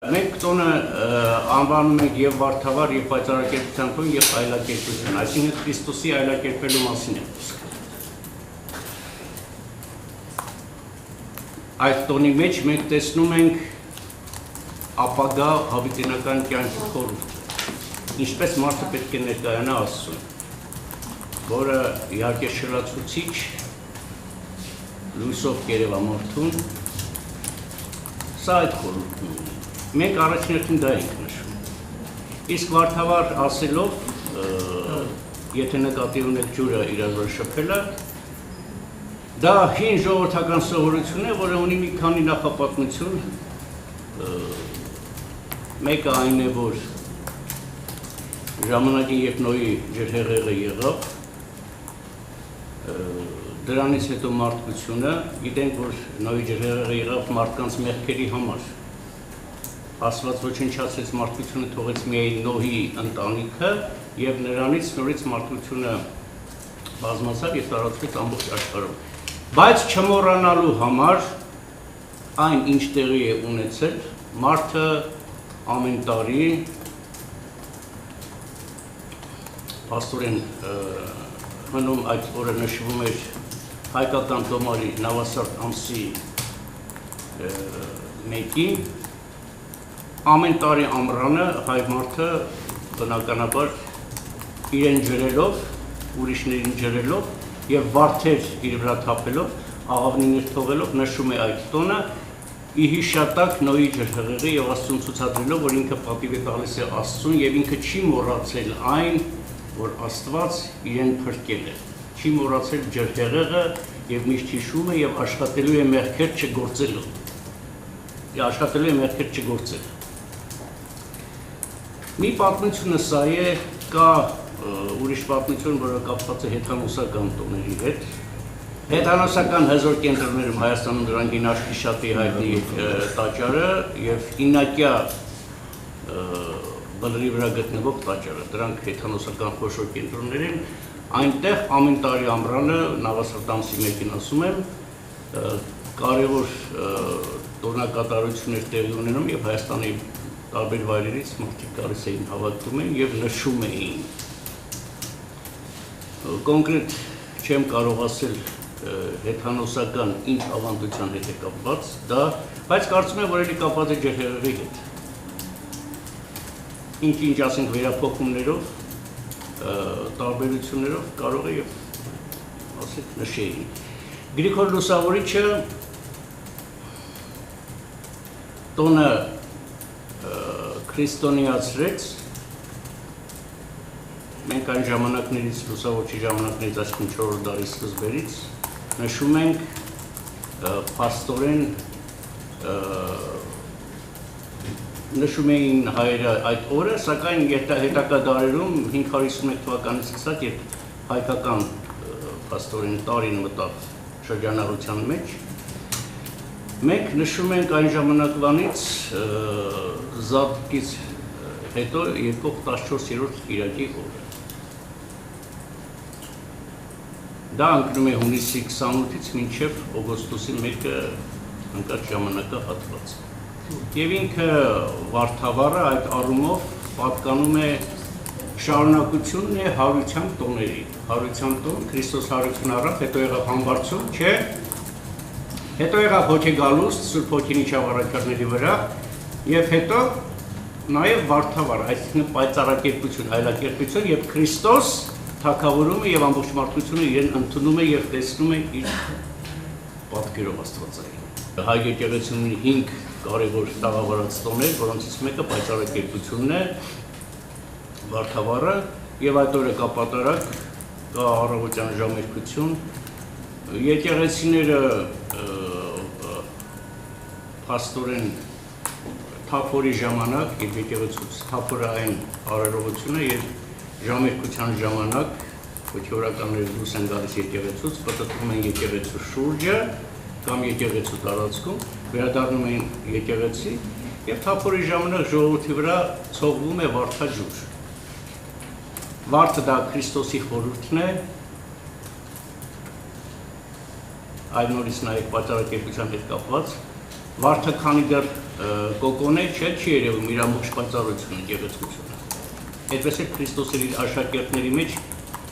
Մենք տոնը անվանում ենք եւ վարդավառ եւ պայծառակերպության տոն եւ այլակերպություն, այսինքն Քրիստոսի այլակերպելու մասին է խոսքը։ Այդ տոնի մեջ մենք տեսնում ենք ապագա հավիտենական կյանքի խորհուրդը, ինչպես մարդը պետք է ներկայանա Աստծուն, որը իհարկե շլացուցիչ լույսով կերևա մարդուն, սա այդ խորհուրդն ունի։ Մենք առաջներդին դա ենք նշում։ Իսկ վարդավառ ասելով, եթե նկատի ունեք ջուրը իրար վրա շփելը, դա հին ժողովրդական սովորություն է, որը ունի մի քանի նախապատմություն։ Մեկը այն է, որ ժամանակին երբ Նոյի ջրհեղեղը եղավ, դրանից հետո մարդկությունը, գիտենք, որ Նոյի ջրհեղեղը եղավ մարդկանց մեղքերի համար։ Աստված ոչնչացրեց մարդկությունը, թողեց միայն Նոհի ընտանիքը եւ նրանից նորից մարդկությունը բազմացավ եւ տարածվեց ամբողջ աշխարհում։ Բայց չմոռանալու համար այն ինչ տեղի է ունեցել, մարդը ամեն տարի փաստորեն հնում այդ օրը նշվում էր հայկական տոմարի նավասարդ ամսի մեկին ամեն տարի ամռանը հայ մարդը բնականաբար իրեն ջրելով, ուրիշներին ջրելով եւ վարդեր իր վրա թափելով, աղավնիներ թողելով նշում է այդ տոնը ի հիշատակ Նոյի ջրհեղեղի եւ Աստծուն ցուցադրելով, որ ինքը պատիվ է տալիս է Աստծուն եւ ինքը չի մոռացել այն, որ Աստված իրեն փրկել է, չի մոռացել ջրհեղեղը եւ միշտ հիշում է եւ աշխատելու է մեղքեր չգործելու։ Աշխատելու է մեղքեր չգործել։ Մի պատմությունը սա է, կա ուրիշ պատմություն, որը կապված է հեթանոսական տոների հետ։ Հեթանոսական հզոր կենտրոններում Հայաստանում դրանք ինաշքի շատ է հայտնի տաճարը եւ ինակյա բլրի վրա գտնվող տաճարը, դրանք հեթանոսական խոշոր կենտրոններ են, այնտեղ ամեն տարի ամռանը նավասարդ ամսի մեկին ասում եմ, կարևոր տոնակատարություններ տեղի ունենում եւ Հայաստանի տարբեր վայրերից մարդիկ գալիս էին հավաքվում են եւ նշում էին։ Կոնկրետ չեմ կարող ասել հեթանոսական ինչ ավանդության հետ է կապված դա, բայց կարծում եմ, որ էլի կապված է ջրհեղեղի հետ։ Ինչ ասենք վերափոխումներով, տարբերություններով կարող է եւ ասենք նշեին։ Գրիգոր Լուսավորիչը տոնը քրիստոնեացրեց, մենք այն ժամանակներից, լուսավորչի ժամանակներից, այսինքն 4-րդ դարի սկզբերից, նշում ենք փաստորեն նշում էին հայերը այդ օրը, սակայն հետագա դարերում 551 թվականից սկսած, երբ հայկական փաստորեն տարին մտավ շրջանառության մեջ, մենք նշում ենք այն ժամանակվանից զատկից հետո եկող 14-րդ կիրակի օրը։ Դա ընկնում է հունիսի 28-ից մինչև օգոստոսի 1-ը ընկած ժամանակահատված։ Եվ ինքը վարդավառը այդ առումով պատկանում է շարունակությունն է հարության տոների։ Հարության տոն, Քրիստոս հարություն առավ, հետո եղավ համբարձում, չէ։ Հետո եղավ հոգեգալուստ, Սուրբ Հոգին իջավ առաքյալների վրա, եւ հետո նաեւ վարդավառ, այսինքն պայծառակերպություն, այլակերպություն եւ Քրիստոս թագավորում է եւ ամբողջ մարդկությունը իրեն ընդունում է եւ տեսնում է իր պատկերով Աստվածային։ Հայ եկեղեցին ունի 5 կարևոր տաղավարած տոներ, որոնցից մեկը պայծառակերպությունն է, վարդավառը եւ այդ օրը կա պատարագ, կա առավոտյան ժամերկություն։ Եկեղեցիները փաստորեն թափորի ժամանակ եւ եկեղեցուց թափորը այն արարողությունը եւ ժամերկության ժամանակ հոգեորականները դուրս են գալիս եկեղեցուց, պտտվում են եկեղեցու շուրջը կամ եկեղեցու տարածքում, վերադառնում են եկեղեցի եւ թափորի ժամանակ ժողովրդի վրա ցողվում է վարդաջուր։ Վարդը դա Քրիստոսի խորհուրդն է, այդ նորից նաեւ պայծառակերպության հետ կապված, վարդը քանի դեռ կոկոնե չի երևում իր ամբողջ պայծառությունը, գեղեցկությունը։ Այդպես էլ Քրիստոսը իր աշակերտների մեջ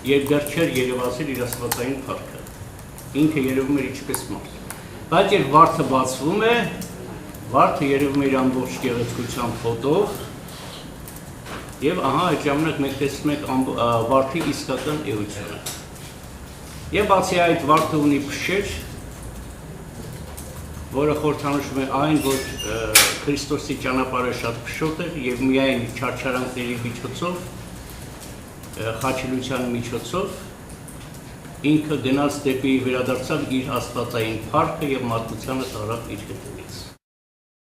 երբ դեռ չէր երևացել իր աստվածային փառքը։ Ինքը երևում էր ինչպես մարդ։ Բայց երբ վարդը բացվում է, վարդը երևում է իր ամբողջ գեղեցկության ֆոտով, եւ ահա այդ ժամանակ մենք տեսնում ենք վարդի իսկական էությունը։ Եվ բացի այդ վարդը ունի փշեր, որը խորհրդանշում է այն, որ Քրիստոսի ճանապարհը շատ փշոտ էր եւ միայն չարչարանքների միջոցով, խաչելության միջոցով ինքը գնաց դեպի վերադարձավ իր աստվածային փառքը եւ մարդկությանը տարավ իր հետևից։